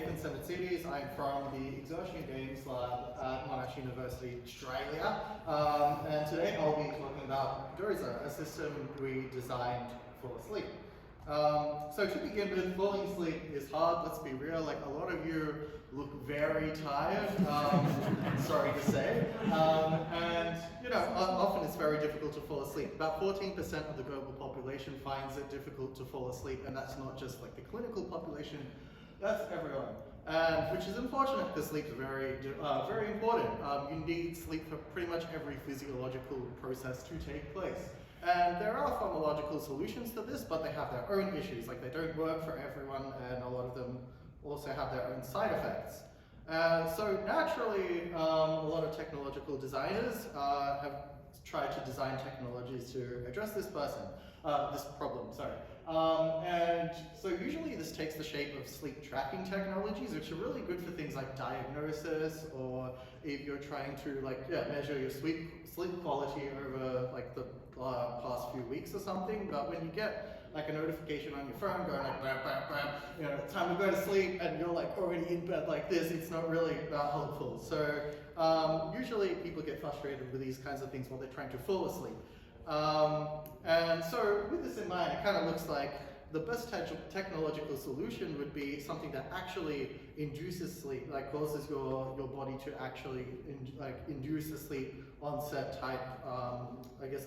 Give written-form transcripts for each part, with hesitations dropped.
Nathan Semertzidis. I'm from the Exertion Games Lab at Monash University, Australia. And today I'll be talking about Dozer, a system we designed for sleep. So to begin with, falling asleep is hard, let's be real. Like, a lot of you look very tired, sorry to say. And you know, often it's very difficult to fall asleep. About 14% of the global population finds it difficult to fall asleep, and that's not just like the clinical population, that's everyone. And which is unfortunate because sleep is very important. You need sleep for pretty much every physiological process to take place. And there are pharmacological solutions to this, but they have their own issues. Like, they don't work for everyone, and a lot of them also have their own side effects. So naturally, a lot of technological designers have tried to design technologies to address this problem. And so usually this takes the shape of sleep tracking technologies, which are really good for things like diagnosis, or if you're trying to measure your sleep quality over like the past few weeks or something. But when you get like a notification on your phone going like bam, bam, bam, you know, time to go to sleep, and you're like already in bed like this, it's not really that helpful. So usually people get frustrated with these kinds of things while they're trying to fall asleep. And so with this in mind, it kind of looks like the best technological solution would be something that actually induces sleep, like causes your body to actually induce a sleep onset type,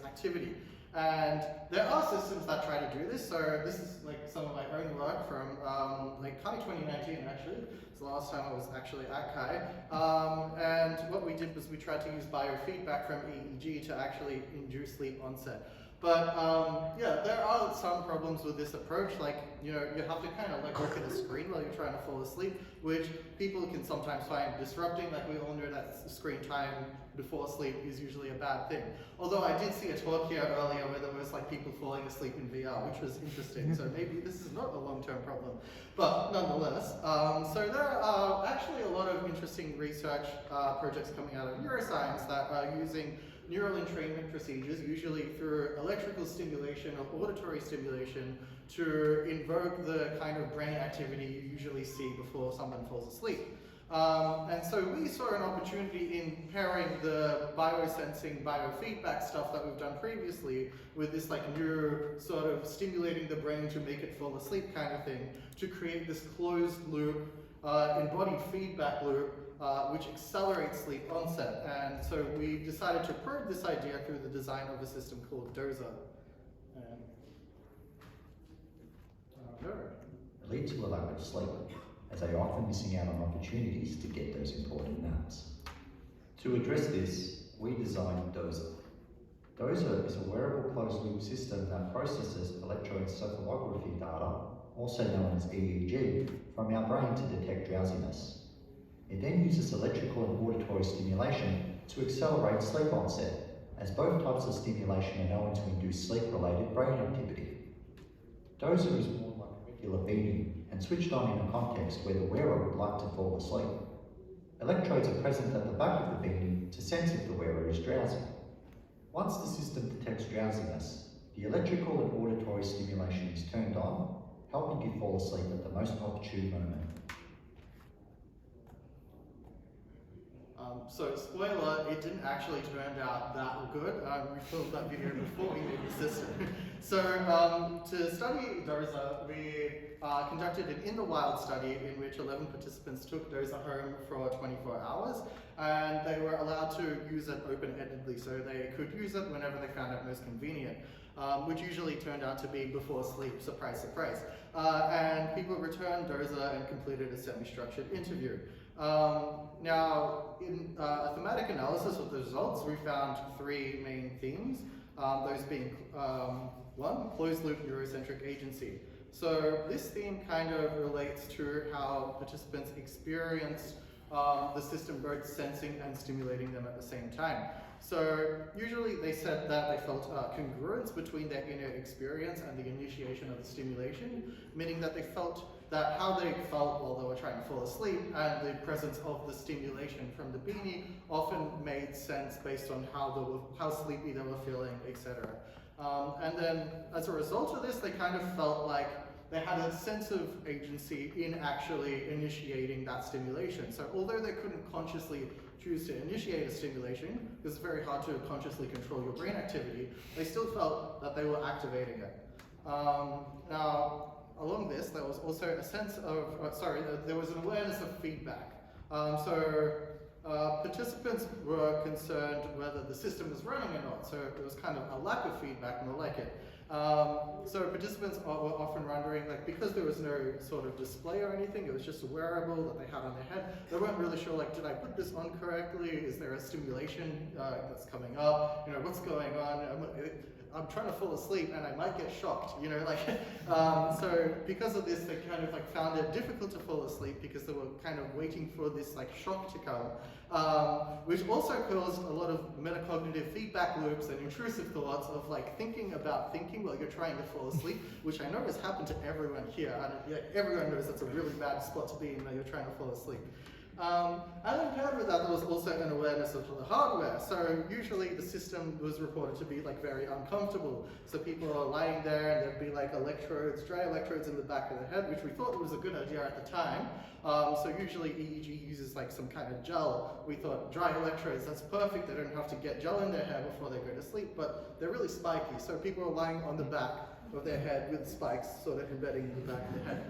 activity. And there are systems that try to do this. So this is like some of my own work from Kai 2019 actually. It's the last time I was actually at Kai. And what we did was we tried to use biofeedback from EEG to actually induce sleep onset. But yeah, there are some problems with this approach. Like, you know, you have to kind of like look at the screen while you're trying to fall asleep, which people can sometimes find disrupting. Like, we all know that screen time before sleep is usually a bad thing. Although I did see a talk here earlier where there was like people falling asleep in VR, which was interesting. So maybe this is not a long-term problem, but nonetheless. So there are actually a lot of interesting research projects coming out of neuroscience that are using neural entrainment procedures, usually through electrical stimulation or auditory stimulation, to invoke the kind of brain activity you usually see before someone falls asleep. And so we saw an opportunity in pairing the biosensing, biofeedback stuff that we've done previously with this like new sort of stimulating the brain to make it fall asleep kind of thing, to create this closed loop, embodied feedback loop, which accelerates sleep onset. And so we decided to probe this idea through the design of a system called Dozer. Lead to a lack of sleep, as they are often missing out on opportunities to get those important naps. To address this, we designed Dozer. Dozer is a wearable closed-loop system that processes electroencephalography data, also known as EEG, from our brain to detect drowsiness. It then uses electrical and auditory stimulation to accelerate sleep onset, as both types of stimulation are known to induce sleep-related brain activity. Dozer is more like a regular beanie and switched on in a context where the wearer would like to fall asleep. Electrodes are present at the back of the beanie to sense if the wearer is drowsy. Once the system detects drowsiness, the electrical and auditory stimulation is turned on, helping you fall asleep at the most opportune moment. So spoiler, it didn't actually turn out that good. We filmed that video before we made the system. So to study Dozer, we conducted an in-the-wild study in which 11 participants took Dozer home for 24 hours, and they were allowed to use it open-endedly, so they could use it whenever they found it most convenient, which usually turned out to be before sleep, surprise, surprise. And people returned Dozer and completed a semi-structured interview. Now, in a thematic analysis of the results, we found three main themes, those being one, closed-loop neurocentric agency. So this theme kind of relates to how participants experience the system both sensing and stimulating them at the same time. So usually they said that they felt congruence between their inner experience and the initiation of the stimulation, meaning that they felt that how they felt while they were trying to fall asleep and the presence of the stimulation from the beanie often made sense based on how sleepy they were feeling, etc. And then as a result of this, they kind of felt like they had a sense of agency in actually initiating that stimulation. So although they couldn't consciously choose to initiate a stimulation, because it's very hard to consciously control your brain activity, they still felt that they were activating it. Now, along this, there was also a sense of, there was an awareness of feedback. Participants were concerned whether the system was running or not, so it was kind of a lack of feedback, more like it. So participants were often wondering, like, because there was no sort of display or anything, it was just a wearable that they had on their head, they weren't really sure, like, did I put this on correctly? Is there a stimulation that's coming up? You know, what's going on? I'm trying to fall asleep and I might get shocked, you know, like, so because of this, they kind of like found it difficult to fall asleep because they were kind of waiting for this like shock to come, which also caused a lot of metacognitive feedback loops and intrusive thoughts of like thinking about thinking while you're trying to fall asleep, which I know has happened to everyone here, and everyone knows that's a really bad spot to be in when you're trying to fall asleep. And then paired with that, there was also an awareness of the hardware. So usually the system was reported to be like very uncomfortable. So people are lying there and there'd be like electrodes, dry electrodes in the back of the head, which we thought was a good idea at the time. So usually EEG uses like some kind of gel. We thought dry electrodes, that's perfect. They don't have to get gel in their hair before they go to sleep, but they're really spiky. So people are lying on the back of their head with spikes sort of embedding in the back of their head.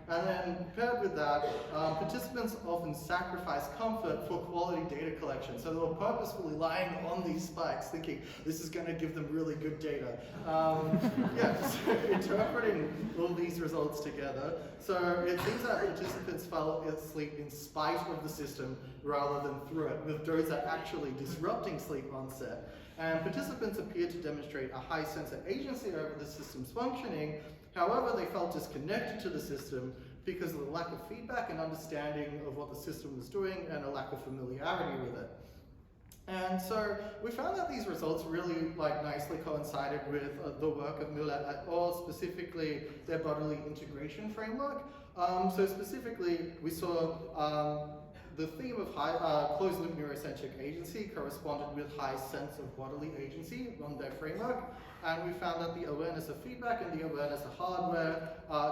And then paired with that, participants often sacrifice comfort for quality data collection. So they were purposefully lying on these spikes thinking, this is going to give them really good data. So interpreting all these results together. So it seems that participants fell asleep in spite of the system rather than through it, with Dozer actually disrupting sleep onset. And participants appeared to demonstrate a high sense of agency over the system's functioning. However, they felt disconnected to the system because of the lack of feedback and understanding of what the system was doing and a lack of familiarity with it. And so we found that these results really nicely coincided with the work of Miller et al., specifically their bodily integration framework. So specifically, we saw the theme of closed-loop neurocentric agency corresponded with high sense of bodily agency on their framework, and we found that the awareness of feedback and the awareness of hardware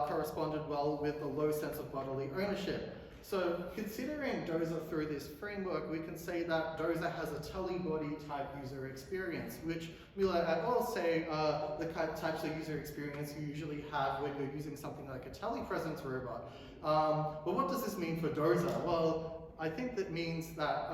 corresponded well with the low sense of bodily ownership. So considering Dozer through this framework, we can say that Dozer has a telebody type user experience, which Miller et al. Say the types of user experience you usually have when you're using something like a telepresence robot. But what does this mean for Dozer? Well, I think that means that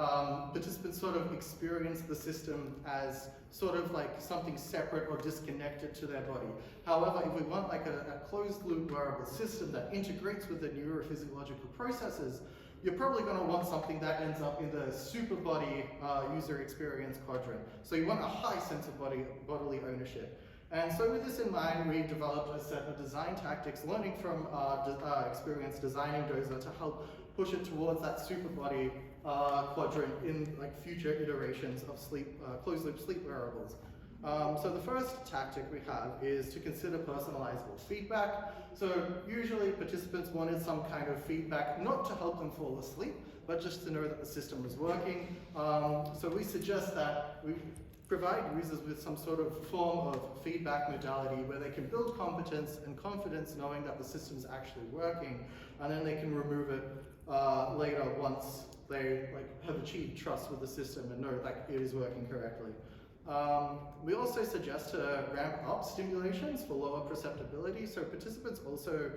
participants sort of experience the system as sort of like something separate or disconnected to their body. However, if we want like a closed-loop wearable system that integrates with the neurophysiological processes, you're probably going to want something that ends up in the super body user experience quadrant. So you want a high sense of bodily ownership. And so with this in mind, we developed a set of design tactics, learning from experience designing Dozer to help push it towards that super body quadrant in like future iterations of closed-loop sleep wearables. So the first tactic we have is to consider personalizable feedback. So usually participants wanted some kind of feedback, not to help them fall asleep, but just to know that the system was working. So we suggest that we provide users with some sort of form of feedback modality where they can build competence and confidence knowing that the system is actually working, and then they can remove it later once they have achieved trust with the system and know that it is working correctly. We also suggest to ramp up stimulations for lower perceptibility. So participants also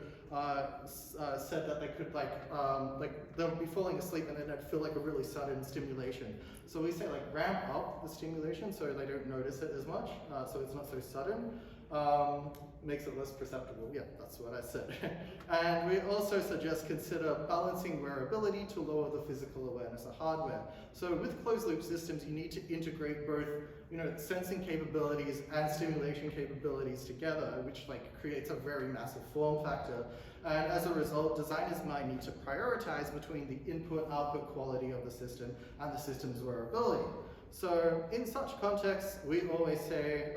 said that they could they'll be falling asleep and then they'd feel like a really sudden stimulation. So we say ramp up the stimulation so they don't notice it as much, so it's not so sudden. Makes it less perceptible. Yeah, that's what I said. And we also suggest consider balancing wearability to lower the physical awareness of hardware. So with closed loop systems, you need to integrate both, sensing capabilities and stimulation capabilities together, which creates a very massive form factor. And as a result, designers might need to prioritize between the input-output quality of the system and the system's wearability. So in such contexts, we always say,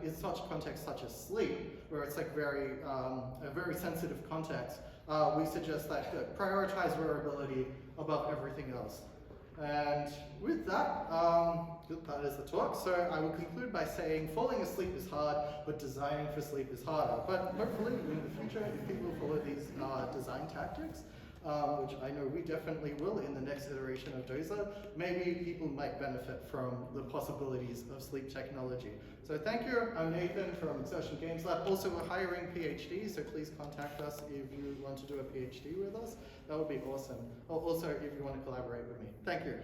in such contexts such as sleep, where it's a very sensitive context, we suggest that prioritize wearability above everything else. And with that, that is the talk. So I will conclude by saying falling asleep is hard, but designing for sleep is harder. But hopefully in the future, if people follow these design tactics, which I know we definitely will in the next iteration of Dozer, maybe people might benefit from the possibilities of sleep technology. So thank you. I'm Nathan from Exertion Games Lab. Also, we're hiring PhDs, so please contact us if you want to do a PhD with us. That would be awesome. Also, if you want to collaborate with me. Thank you.